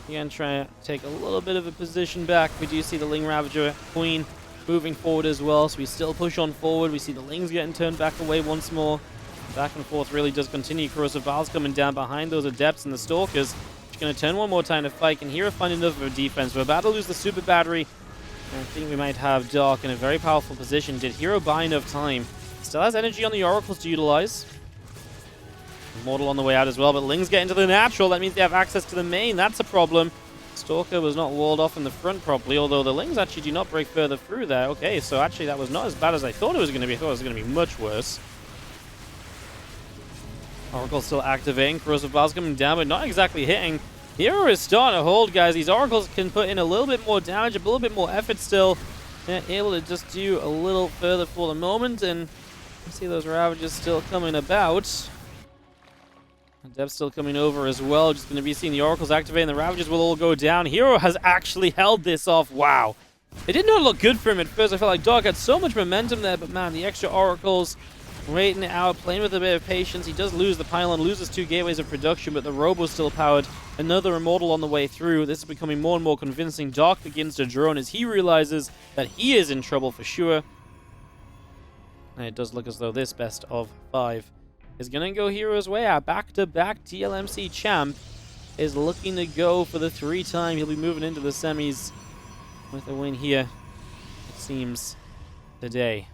again, try to take a little bit of a position back. We do see the Ling Ravager Queen moving forward as well, so we still push on forward. We see the Lings getting turned back away once more. Back and forth really does continue. Corrosive Val's coming down behind those Adepts and the Stalkers. She's going to turn one more time to fight. Can here find enough of a defense. We're about to lose the Super Battery. I think we might have Dark in a very powerful position. Did herO buy enough time? Still has energy on the Oracles to utilize. Immortal on the way out as well, but Lings get into the natural. That means they have access to the main. That's a problem. Stalker was not walled off in the front properly, although the Lings actually do not break further through there. Okay, so actually that was not as bad as I thought it was going to be. I thought it was going to be much worse. Oracle still activating. Corrosive Val's coming down, but not exactly hitting. herO is starting to hold, guys. These Oracles can put in a little bit more damage, a little bit more effort still. They're able to just do a little further for the moment, and you see those Ravagers still coming about. Dev's still coming over as well. Just going to be seeing the Oracles activating. The Ravagers will all go down. herO has actually held this off. Wow. It did not look good for him at first. I felt like Dark had so much momentum there, but man, the extra Oracles waiting it out, playing with a bit of patience. He does lose the Pylon, loses 2 gateways of production, but the Robo's still powered. Another Immortal on the way through. This is becoming more and more convincing. Dark begins to drone as he realizes that he is in trouble for sure. And it does look as though this best of 5 is going to go herO's way. Our back-to-back TLMC champ is looking to go for the 3-time. He'll be moving into the semis with a win here, it seems, today.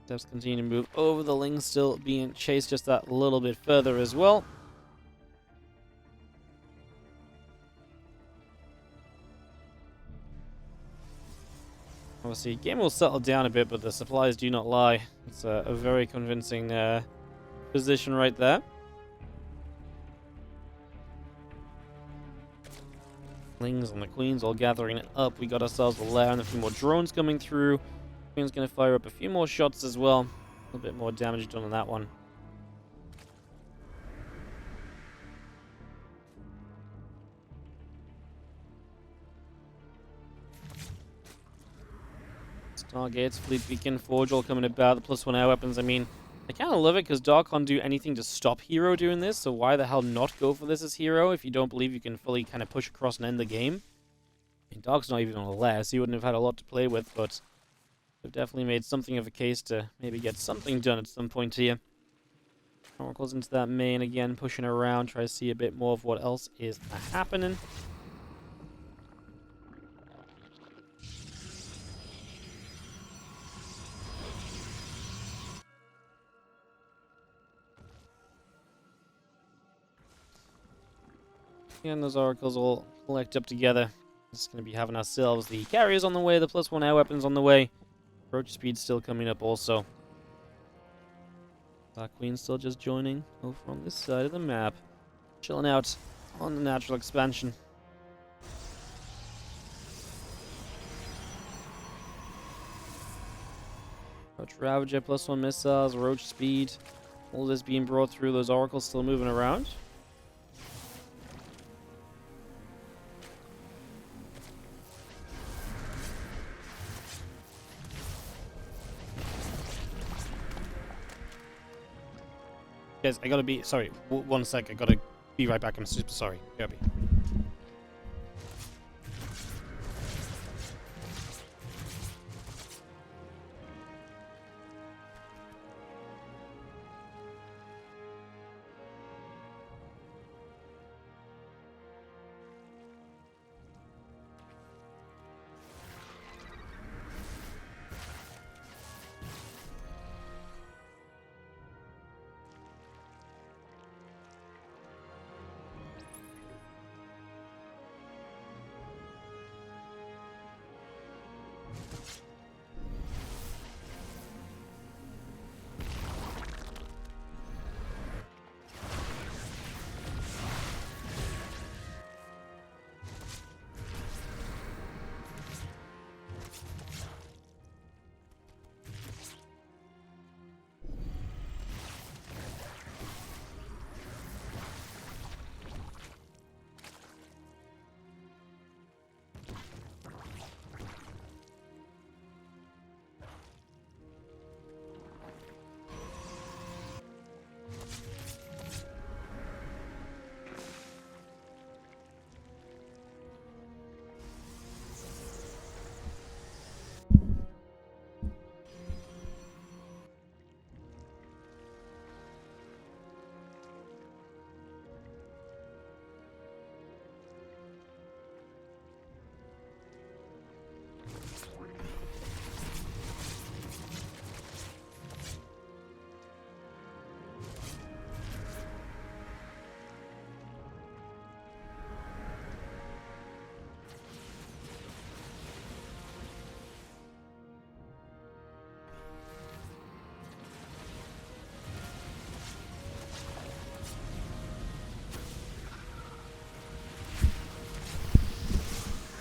Devs continue to move over. The Ling's still being chased just that little bit further as well. Obviously, game will settle down a bit, but the supplies do not lie. It's a very convincing position right there. Lings and the Queens all gathering it up. We got ourselves a lair and a few more drones coming through. Queen's going to fire up a few more shots as well. A little bit more damage done on that one. Stargates, Fleet Beacon, Forge all coming about. The +1 air weapons. I mean, I kind of love it because Dark can't do anything to stop herO doing this. So why the hell not go for this as herO if you don't believe you can fully kind of push across and end the game? I mean, Dark's not even on a lair, so you wouldn't have had a lot to play with, but they've definitely made something of a case to maybe get something done at some point here. Oracle's into that main again, pushing around, try to see a bit more of what else is happening. And those oracles all collect up together. Just going to be having ourselves the carriers on the way, the +1 air weapons on the way. Approach speed still coming up also. Black Queen still just joining over on this side of the map. Chilling out on the natural expansion. Roach Ravager, +1 missiles, Roach speed. All this being brought through, those oracles still moving around. Guys, I gotta be... Sorry, one sec. I gotta be right back. I'm super sorry. Gotta be.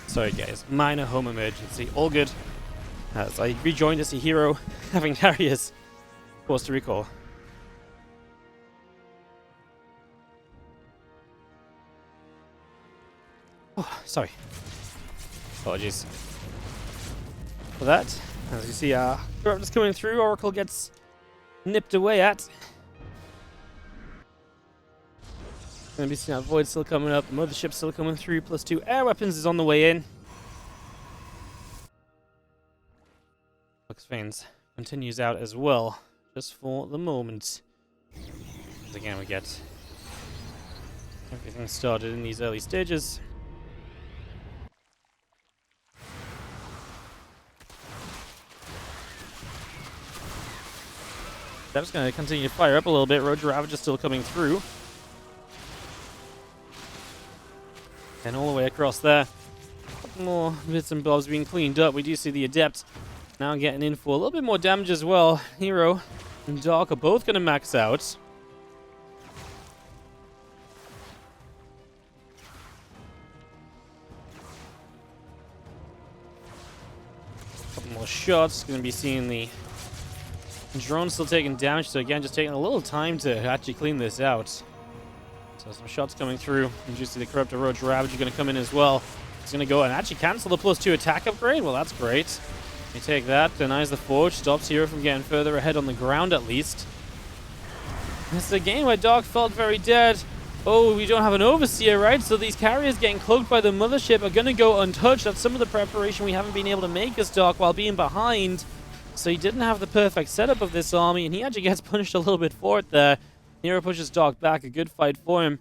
Sorry guys, minor home emergency. All good. As I rejoined as a herO, having carriers forced to recall. Oh, sorry. Apologies for that. As you see, corrupt is coming through. Oracle gets nipped away at. Gonna be seeing that Void still coming up. The Mothership still coming through. +2 air weapons is on the way in. Lux Veins continues out as well, just for the moment. As again, we get everything started in these early stages. That's going to continue to fire up a little bit. Roach Ravager still coming through. And all the way across there. A couple more bits and bobs being cleaned up. We do see the Adept now getting in for a little bit more damage as well. herO and Dark are both going to max out. A couple more shots. Going to be seeing the drone still taking damage. So again, just taking a little time to actually clean this out. So some shots coming through. And you see the Corruptor Roach Ravager going to come in as well. He's going to go and actually cancel the +2 attack upgrade. Well, that's great. You take that, denies the forge, stops herO from getting further ahead on the ground at least. It's a game where Dark felt very dead. Oh, we don't have an overseer, right? So these carriers getting cloaked by the mothership are going to go untouched. That's some of the preparation we haven't been able to make as Dark while being behind. So he didn't have the perfect setup of this army, and he actually gets punished a little bit for it there. herO pushes Dark back, a good fight for him.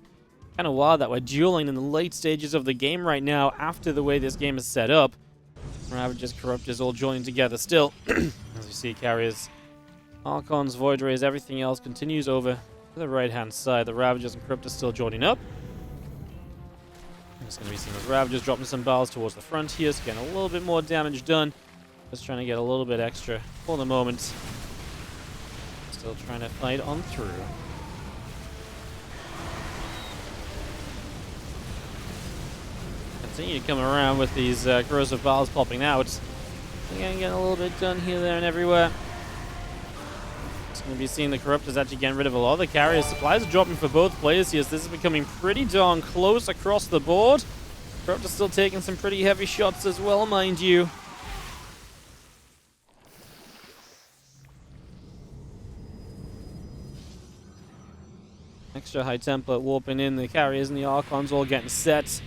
Kind of wild that we're dueling in the late stages of the game right now after the way this game is set up. Ravages, Corruptors all joining together still. As you see, carriers, Archons, Void Rays, everything else continues over to the right-hand side. The Ravagers and Corruptors still joining up. Just going to be seeing those Ravagers dropping some balls towards the front here, so getting a little bit more damage done. Just trying to get a little bit extra for the moment. Still trying to fight on through. Continue to come around with these corrosive balls popping out. Again, getting a little bit done here, there, and everywhere. Just going to be seeing the Corruptors actually getting rid of a lot of the carriers. Supplies are dropping for both players here, so this is becoming pretty darn close across the board. Corruptors still taking some pretty heavy shots as well, mind you. Extra high tempo warping in. The carriers and the Archons all getting set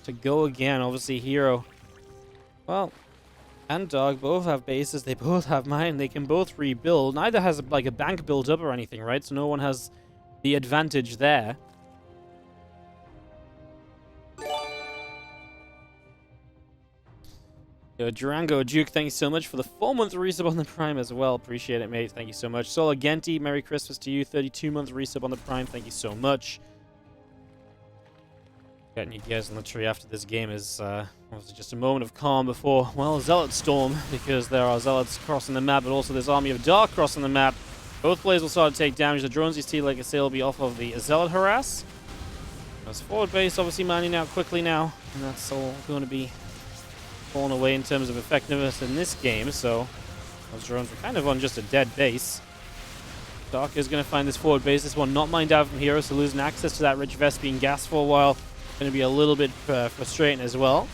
to go again. Obviously, herO, well, and Dog both have bases. They both have mine. They can both rebuild. Neither has like a bank built up or anything, right? So no one has the advantage there. Yo, Durango Duke, thank you so much for the 4-month resub on the Prime as well. Appreciate it, mate. Thank you so much. Solar Genti, Merry Christmas to you. 32-month resub on the Prime. Thank you so much. Getting you guys on the tree after this game is obviously just a moment of calm before, well, Zealot Storm, because there are Zealots crossing the map, but also this Army of Dark crossing the map. Both players will start to take damage. The drones you see, like I say, will be off of the Zealot harass. That's forward base, obviously mining out quickly now, and that's all going to be falling away in terms of effectiveness in this game, so those drones were kind of on just a dead base. Dark is going to find this forward base, this one not mined out from herO, so losing access to that rich vest being gassed for a while. Going to be a little bit frustrating as well.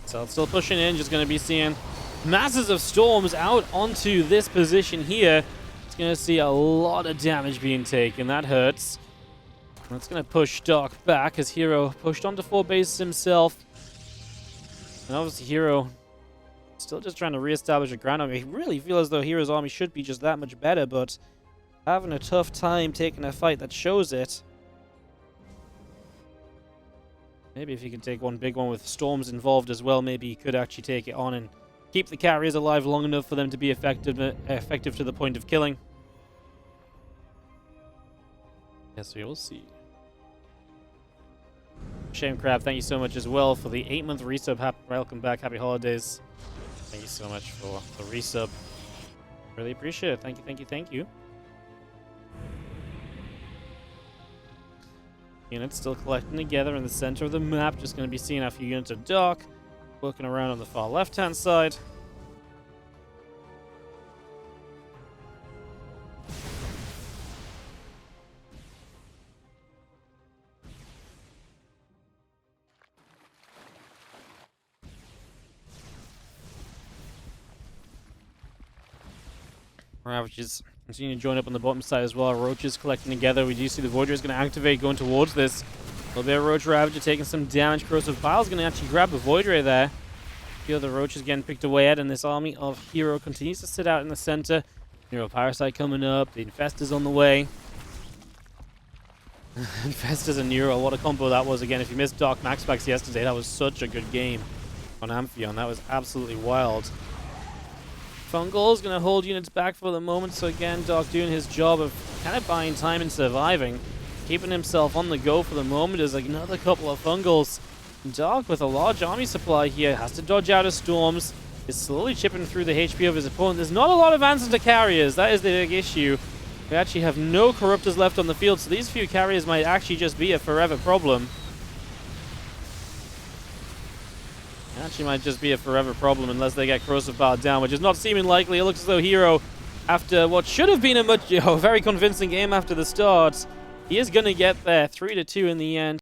So it's still pushing in, just going to be seeing masses of storms out onto this position here. It's going to see a lot of damage being taken. That hurts. That's going to push Dark back as herO pushed onto 4 bases himself. And obviously herO still just trying to reestablish a ground army. I really feel as though herO's army should be just that much better, but having a tough time taking a fight that shows it. Maybe if he can take one big one with storms involved as well, maybe he could actually take it on and keep the carriers alive long enough for them to be effective to the point of killing. Yes, we will see. Shame Crab, thank you so much as well for the 8-month resub. Welcome back. Happy holidays. Thank you so much for the resub. Really appreciate it. Thank you, thank you, thank you. Units still collecting together in the center of the map. Just going to be seeing a few units of Dark working around on the far left-hand side. Ravages continue to join up on the bottom side as well. Roaches collecting together. We do see the Void Ray is going to activate going towards this. A little bit of Roach Ravager taking some damage. Corrosive Bile is going to actually grab the Void Ray there. Feel the Roaches getting picked away at, and this army of herO continues to sit out in the center. herO Parasite coming up. The Infestors on the way. Infestors and herO, what a combo that was. Again, if you missed Dark Max Packs yesterday, that was such a good game on Amphion. That was absolutely wild. Fungal is going to hold units back for the moment, so again, Dark doing his job of kind of buying time and surviving. Keeping himself on the go for the moment is like another couple of Fungals. Dark with a large army supply here, has to dodge out of storms, is slowly chipping through the HP of his opponent. There's not a lot of answers to carriers, that is the big issue. We actually have no Corruptors left on the field, so these few carriers might actually just be a forever problem. Actually might just be a forever problem unless they get Corrosive Bile down, which is not seeming likely. It looks as though herO, after what should have been a very convincing game after the start, He is going to get there 3-2 in the end.